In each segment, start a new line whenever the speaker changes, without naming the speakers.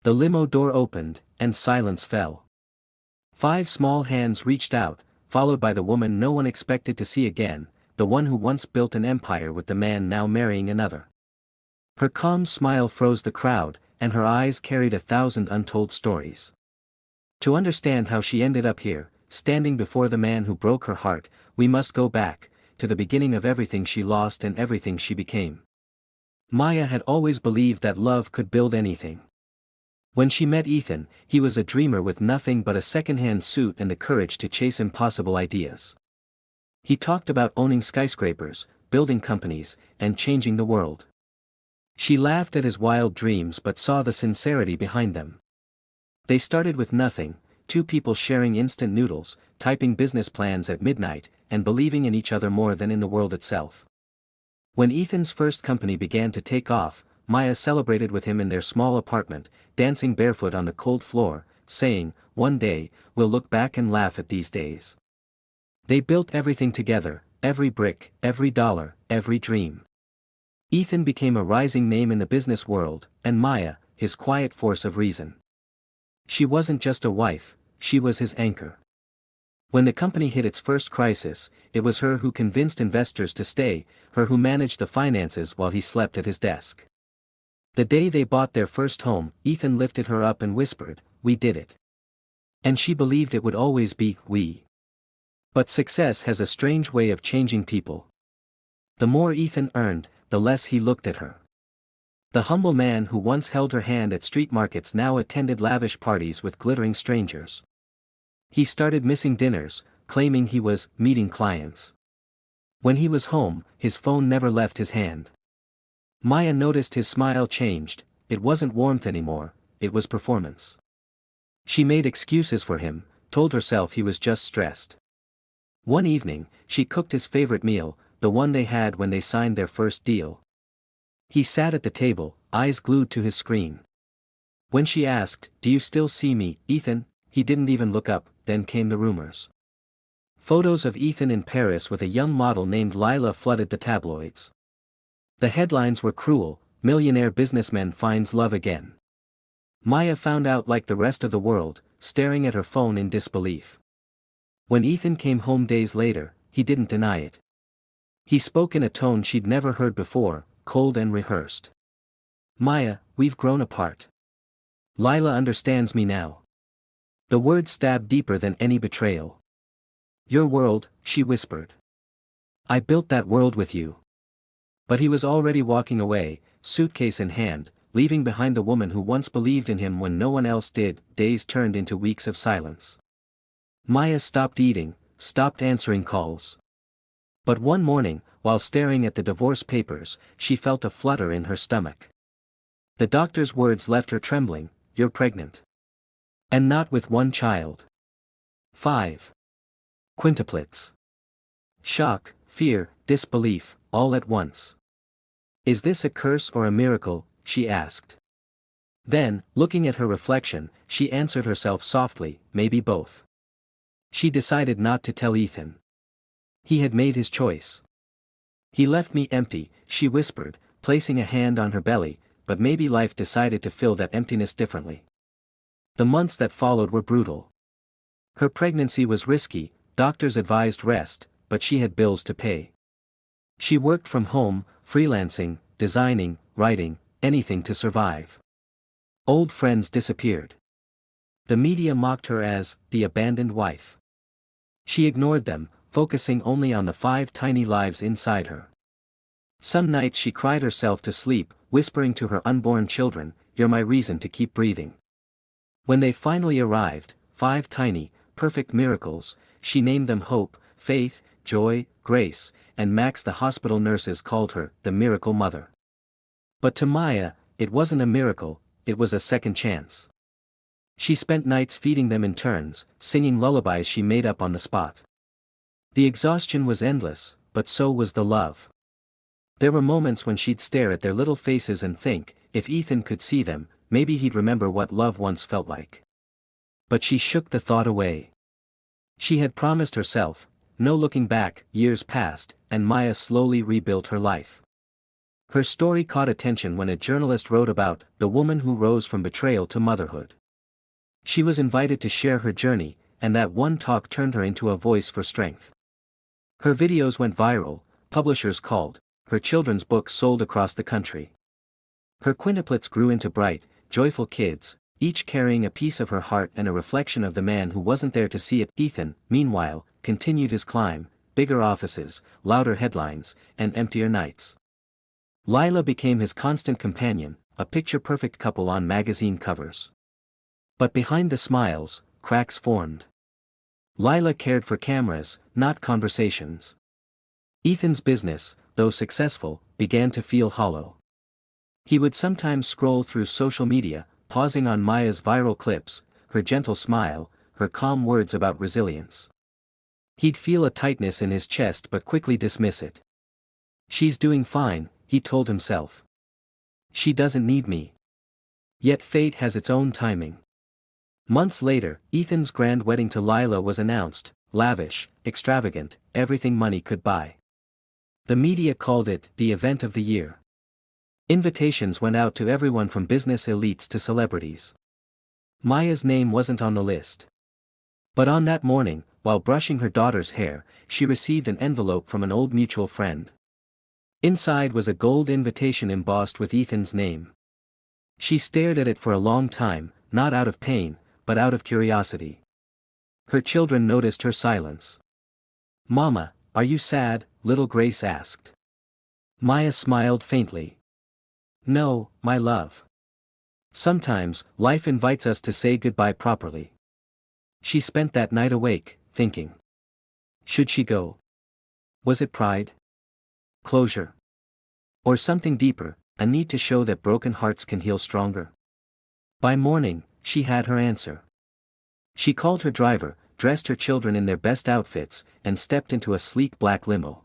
The limo door opened, and silence fell. 5 small hands reached out, followed by the woman no one expected to see again, the one who once built an empire with the man now marrying another. Her calm smile froze the crowd, and her eyes carried 1,000 untold stories. To understand how she ended up here, standing before the man who broke her heart, we must go back, to the beginning of everything she lost and everything she became. Maya had always believed that love could build anything. When she met Ethan, he was a dreamer with nothing but a second-hand suit and the courage to chase impossible ideas. He talked about owning skyscrapers, building companies, and changing the world. She laughed at his wild dreams but saw the sincerity behind them. They started with nothing, 2 people sharing instant noodles, typing business plans at midnight, and believing in each other more than in the world itself. When Ethan's first company began to take off, Maya celebrated with him in their small apartment, dancing barefoot on the cold floor, saying, "One day, we'll look back and laugh at these days." They built everything together, every brick, every dollar, every dream. Ethan became a rising name in the business world, and Maya, his quiet force of reason. She wasn't just a wife, she was his anchor. When the company hit its first crisis, it was her who convinced investors to stay, her who managed the finances while he slept at his desk. The day they bought their first home, Ethan lifted her up and whispered, "We did it." And she believed it would always be, "we." But success has a strange way of changing people. The more Ethan earned, the less he looked at her. The humble man who once held her hand at street markets now attended lavish parties with glittering strangers. He started missing dinners, claiming he was meeting clients. When he was home, his phone never left his hand. Maya noticed his smile changed, it wasn't warmth anymore, it was performance. She made excuses for him, told herself he was just stressed. One evening, she cooked his favorite meal, the one they had when they signed their first deal. He sat at the table, eyes glued to his screen. When she asked, "Do you still see me, Ethan?" he didn't even look up, then came the rumors. Photos of Ethan in Paris with a young model named Lila flooded the tabloids. The headlines were cruel, "Millionaire businessman finds love again." Maya found out like the rest of the world, staring at her phone in disbelief. When Ethan came home days later, he didn't deny it. He spoke in a tone she'd never heard before, cold and rehearsed. "Maya, we've grown apart. Lila understands me now." The words stabbed deeper than any betrayal. "Your world," she whispered. "I built that world with you." But he was already walking away, suitcase in hand, leaving behind the woman who once believed in him when no one else did. Days turned into weeks of silence. Maya stopped eating, stopped answering calls. But one morning, while staring at the divorce papers, she felt a flutter in her stomach. The doctor's words left her trembling, "You're pregnant. And not with one child. 5. Quintuplets." Shock, fear, disbelief, all at once. "Is this a curse or a miracle?" she asked. Then, looking at her reflection, she answered herself softly, "Maybe both." She decided not to tell Ethan. He had made his choice. "He left me empty," she whispered, placing a hand on her belly, but maybe life decided to fill that emptiness differently. The months that followed were brutal. Her pregnancy was risky, doctors advised rest, but she had bills to pay. She worked from home, freelancing, designing, writing, anything to survive. Old friends disappeared. The media mocked her as the abandoned wife. She ignored them, focusing only on the 5 tiny lives inside her. Some nights she cried herself to sleep, whispering to her unborn children, "You're my reason to keep breathing." When they finally arrived, 5 tiny, perfect miracles, she named them Hope, Faith, Joy, Grace, and Max. The hospital nurses called her the Miracle Mother. But to Maya, it wasn't a miracle, it was a second chance. She spent nights feeding them in turns, singing lullabies she made up on the spot. The exhaustion was endless, but so was the love. There were moments when she'd stare at their little faces and think, if Ethan could see them, maybe he'd remember what love once felt like. But she shook the thought away. She had promised herself, no looking back. Years passed, and Maya slowly rebuilt her life. Her story caught attention when a journalist wrote about the woman who rose from betrayal to motherhood. She was invited to share her journey, and that one talk turned her into a voice for strength. Her videos went viral, publishers called, her children's books sold across the country. Her quintuplets grew into bright, joyful kids, each carrying a piece of her heart and a reflection of the man who wasn't there to see it. Ethan, meanwhile, continued his climb, bigger offices, louder headlines, and emptier nights. Lila became his constant companion, a picture-perfect couple on magazine covers. But behind the smiles, cracks formed. Lila cared for cameras, not conversations. Ethan's business, though successful, began to feel hollow. He would sometimes scroll through social media, pausing on Maya's viral clips, her gentle smile, her calm words about resilience. He'd feel a tightness in his chest but quickly dismiss it. "She's doing fine," he told himself. "She doesn't need me." Yet fate has its own timing. Months later, Ethan's grand wedding to Lila was announced, lavish, extravagant, everything money could buy. The media called it the event of the year. Invitations went out to everyone from business elites to celebrities. Maya's name wasn't on the list. But on that morning, while brushing her daughter's hair, she received an envelope from an old mutual friend. Inside was a gold invitation embossed with Ethan's name. She stared at it for a long time, not out of pain, but out of curiosity. Her children noticed her silence. "Mama, are you sad?" little Grace asked. Maya smiled faintly. "No, my love. Sometimes, life invites us to say goodbye properly." She spent that night awake, thinking. Should she go? Was it pride? Closure? Or something deeper, a need to show that broken hearts can heal stronger? By morning, she had her answer. She called her driver, dressed her children in their best outfits, and stepped into a sleek black limo.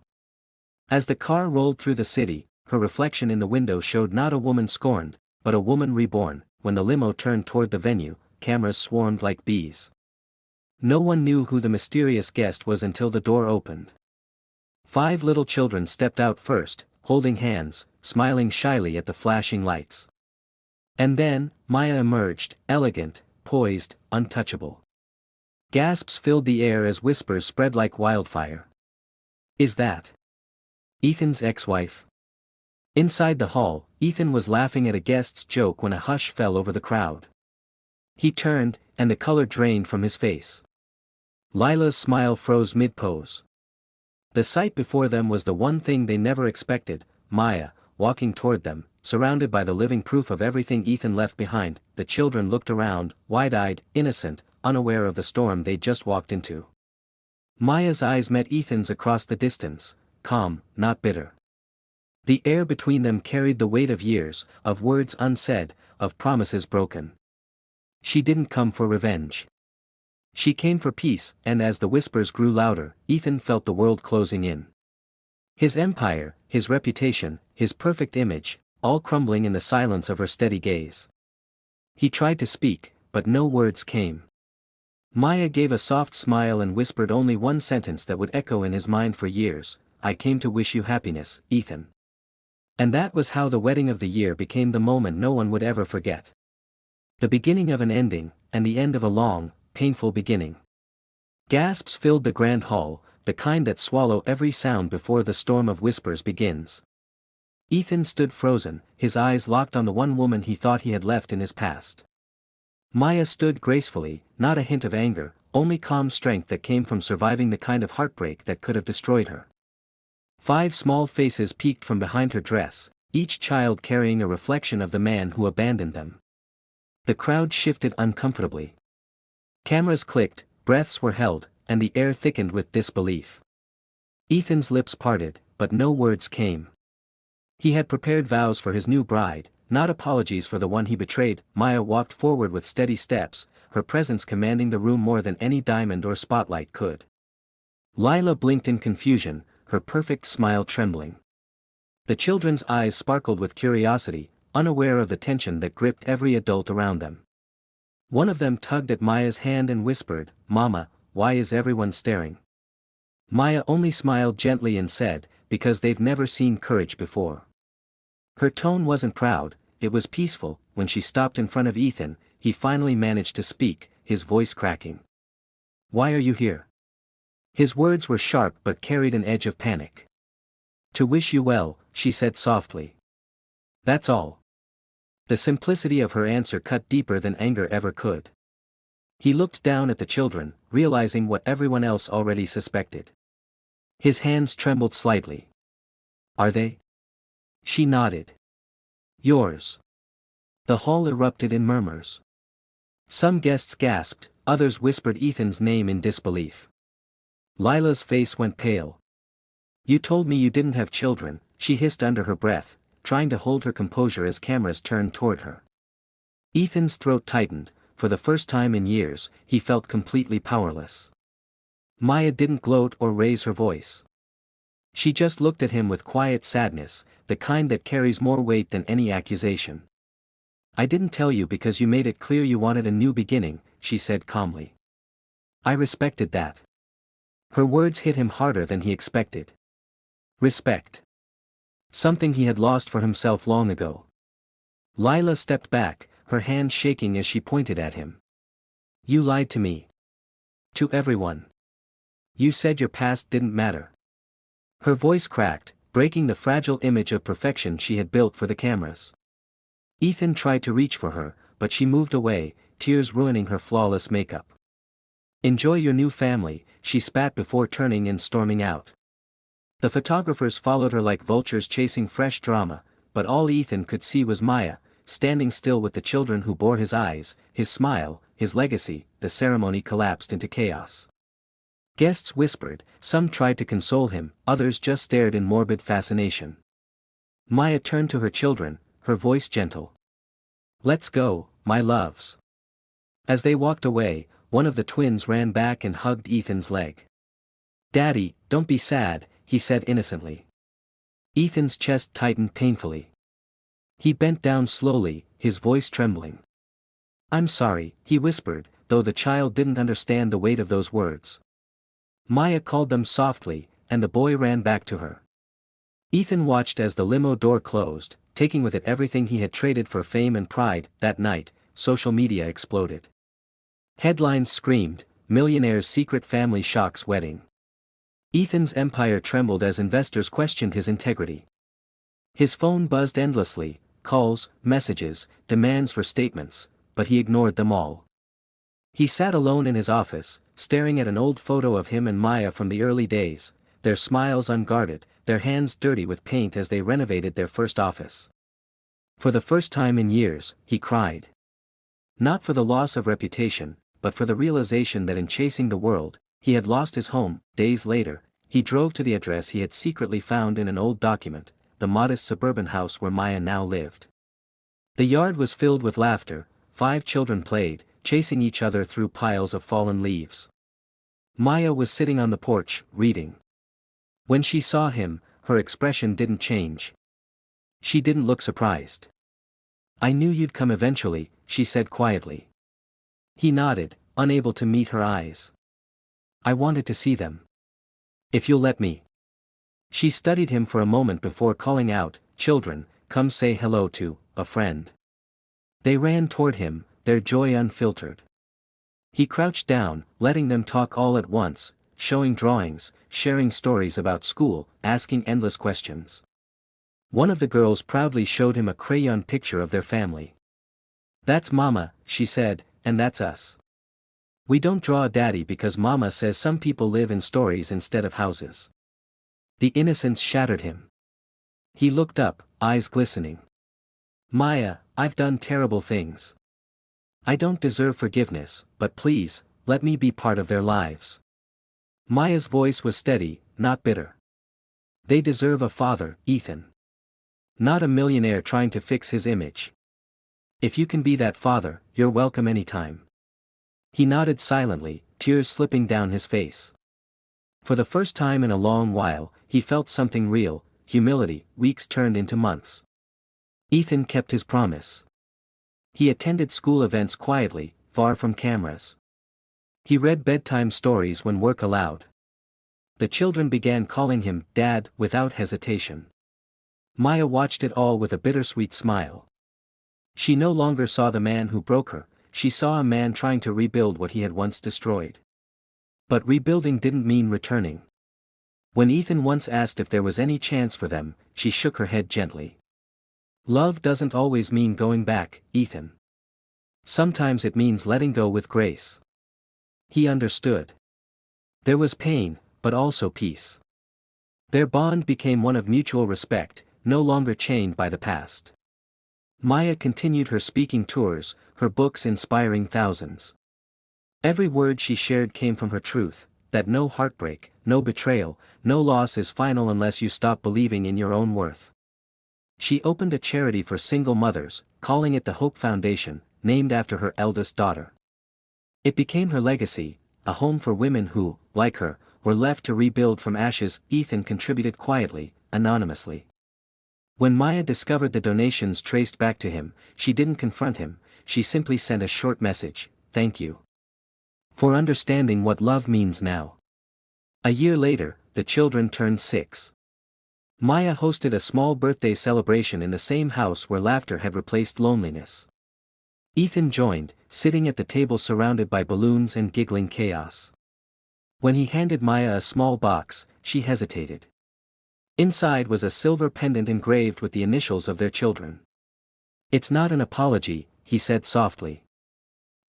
As the car rolled through the city, her reflection in the window showed not a woman scorned, but a woman reborn. When the limo turned toward the venue, cameras swarmed like bees. No one knew who the mysterious guest was until the door opened. 5 little children stepped out first, holding hands, smiling shyly at the flashing lights. And then, Maya emerged, elegant, poised, untouchable. Gasps filled the air as whispers spread like wildfire. "Is that Ethan's ex-wife?" Inside the hall, Ethan was laughing at a guest's joke when a hush fell over the crowd. He turned, and the color drained from his face. Lila's smile froze mid-pose. The sight before them was the one thing they never expected: Maya, walking toward them, surrounded by the living proof of everything Ethan left behind. The children looked around, wide-eyed, innocent, unaware of the storm they'd just walked into. Maya's eyes met Ethan's across the distance, calm, not bitter. The air between them carried the weight of years, of words unsaid, of promises broken. She didn't come for revenge. She came for peace, and as the whispers grew louder, Ethan felt the world closing in. His empire, his reputation, his perfect image, all crumbling in the silence of her steady gaze. He tried to speak, but no words came. Maya gave a soft smile and whispered only one sentence that would echo in his mind for years: "I came to wish you happiness, Ethan." And that was how the wedding of the year became the moment no one would ever forget. The beginning of an ending, and the end of a long, painful beginning. Gasps filled the grand hall, the kind that swallow every sound before the storm of whispers begins. Ethan stood frozen, his eyes locked on the one woman he thought he had left in his past. Maya stood gracefully, not a hint of anger, only calm strength that came from surviving the kind of heartbreak that could have destroyed her. 5 small faces peeked from behind her dress, each child carrying a reflection of the man who abandoned them. The crowd shifted uncomfortably. Cameras clicked, breaths were held, and the air thickened with disbelief. Ethan's lips parted, but no words came. He had prepared vows for his new bride, not apologies for the one he betrayed. Maya walked forward with steady steps, her presence commanding the room more than any diamond or spotlight could. Lila blinked in confusion, her perfect smile trembling. The children's eyes sparkled with curiosity, unaware of the tension that gripped every adult around them. One of them tugged at Maya's hand and whispered, "Mama, why is everyone staring?" Maya only smiled gently and said, "Because they've never seen courage before." Her tone wasn't proud, it was peaceful. When she stopped in front of Ethan, he finally managed to speak, his voice cracking. "Why are you here?" His words were sharp but carried an edge of panic. "To wish you well," she said softly. "That's all." The simplicity of her answer cut deeper than anger ever could. He looked down at the children, realizing what everyone else already suspected. His hands trembled slightly. "Are they?" She nodded. "Yours." The hall erupted in murmurs. Some guests gasped, others whispered Ethan's name in disbelief. Lila's face went pale. "You told me you didn't have children," she hissed under her breath, trying to hold her composure as cameras turned toward her. Ethan's throat tightened. For the first time in years, he felt completely powerless. Maya didn't gloat or raise her voice. She just looked at him with quiet sadness, the kind that carries more weight than any accusation. "I didn't tell you because you made it clear you wanted a new beginning," she said calmly. "I respected that." Her words hit him harder than he expected. Respect. Something he had lost for himself long ago. Lila stepped back, her hand shaking as she pointed at him. "You lied to me. To everyone. You said your past didn't matter." Her voice cracked, breaking the fragile image of perfection she had built for the cameras. Ethan tried to reach for her, but she moved away, tears ruining her flawless makeup. "Enjoy your new family," she spat before turning and storming out. The photographers followed her like vultures chasing fresh drama, but all Ethan could see was Maya, standing still with the children who bore his eyes, his smile, his legacy. The ceremony collapsed into chaos. Guests whispered, some tried to console him, others just stared in morbid fascination. Maya turned to her children, her voice gentle. "Let's go, my loves." As they walked away, one of the twins ran back and hugged Ethan's leg. "Daddy, don't be sad," he said innocently. Ethan's chest tightened painfully. He bent down slowly, his voice trembling. "I'm sorry," he whispered, though the child didn't understand the weight of those words. Maya called them softly, and the boy ran back to her. Ethan watched as the limo door closed, taking with it everything he had traded for fame and pride. That night, social media exploded. Headlines screamed, "Millionaire's secret family shocks wedding." Ethan's empire trembled as investors questioned his integrity. His phone buzzed endlessly, calls, messages, demands for statements, but he ignored them all. He sat alone in his office, staring at an old photo of him and Maya from the early days, their smiles unguarded, their hands dirty with paint as they renovated their first office. For the first time in years, he cried. Not for the loss of reputation, but for the realization that in chasing the world, he had lost his home. Days later, he drove to the address he had secretly found in an old document, the modest suburban house where Maya now lived. The yard was filled with laughter, 5 children played, chasing each other through piles of fallen leaves. Maya was sitting on the porch, reading. When she saw him, her expression didn't change. She didn't look surprised. "I knew you'd come eventually," she said quietly. He nodded, unable to meet her eyes. "I wanted to see them. If you'll let me." She studied him for a moment before calling out, "Children, come say hello to a friend." They ran toward him, their joy unfiltered. He crouched down, letting them talk all at once, showing drawings, sharing stories about school, asking endless questions. One of the girls proudly showed him a crayon picture of their family. "That's Mama," she said, "and that's us. We don't draw a daddy because Mama says some people live in stories instead of houses." The innocence shattered him. He looked up, eyes glistening. "Maya, I've done terrible things. I don't deserve forgiveness, but please, let me be part of their lives." Maya's voice was steady, not bitter. "They deserve a father, Ethan. Not a millionaire trying to fix his image. If you can be that father, you're welcome anytime." He nodded silently, tears slipping down his face. For the first time in a long while, he felt something real, humility. Weeks turned into months. Ethan kept his promise. He attended school events quietly, far from cameras. He read bedtime stories when work allowed. The children began calling him Dad without hesitation. Maya watched it all with a bittersweet smile. She no longer saw the man who broke her, she saw a man trying to rebuild what he had once destroyed. But rebuilding didn't mean returning. When Ethan once asked if there was any chance for them, she shook her head gently. Love doesn't always mean going back, Ethan. Sometimes it means letting go with grace. He understood. There was pain, but also peace. Their bond became one of mutual respect, no longer chained by the past. Maya continued her speaking tours, her books inspiring thousands. Every word she shared came from her truth, that no heartbreak, no betrayal, no loss is final unless you stop believing in your own worth. She opened a charity for single mothers, calling it the Hope Foundation, named after her eldest daughter. It became her legacy, a home for women who, like her, were left to rebuild from ashes. Ethan contributed quietly, anonymously. When Maya discovered the donations traced back to him, she didn't confront him, she simply sent a short message, "Thank you for understanding what love means now." A year later, the children turned 6. Maya hosted a small birthday celebration in the same house where laughter had replaced loneliness. Ethan joined, sitting at the table surrounded by balloons and giggling chaos. When he handed Maya a small box, she hesitated. Inside was a silver pendant engraved with the initials of their children. "It's not an apology," he said softly.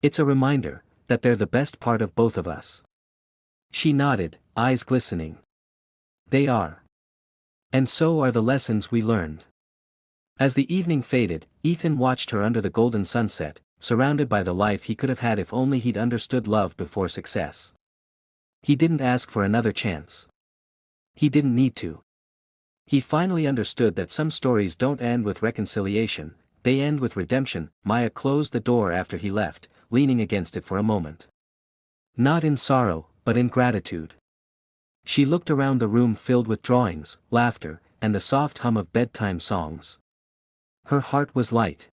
"It's a reminder that they're the best part of both of us." She nodded, eyes glistening. "They are. And so are the lessons we learned." As the evening faded, Ethan watched her under the golden sunset, surrounded by the life he could have had if only he'd understood love before success. He didn't ask for another chance. He didn't need to. He finally understood that some stories don't end with reconciliation, they end with redemption. Maya closed the door after he left, leaning against it for a moment. Not in sorrow, but in gratitude. She looked around the room filled with drawings, laughter, and the soft hum of bedtime songs. Her heart was light.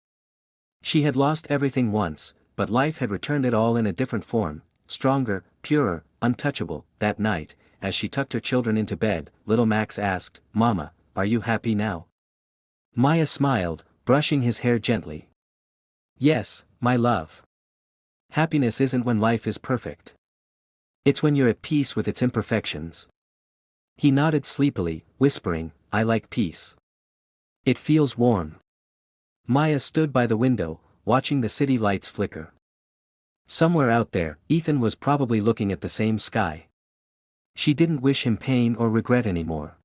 She had lost everything once, but life had returned it all in a different form, stronger, purer, untouchable. That night, as she tucked her children into bed, little Max asked, "Mama, are you happy now?" Maya smiled, brushing his hair gently. "Yes, my love. Happiness isn't when life is perfect. It's when you're at peace with its imperfections." He nodded sleepily, whispering, "I like peace. It feels warm." Maya stood by the window, watching the city lights flicker. Somewhere out there, Ethan was probably looking at the same sky. She didn't wish him pain or regret anymore.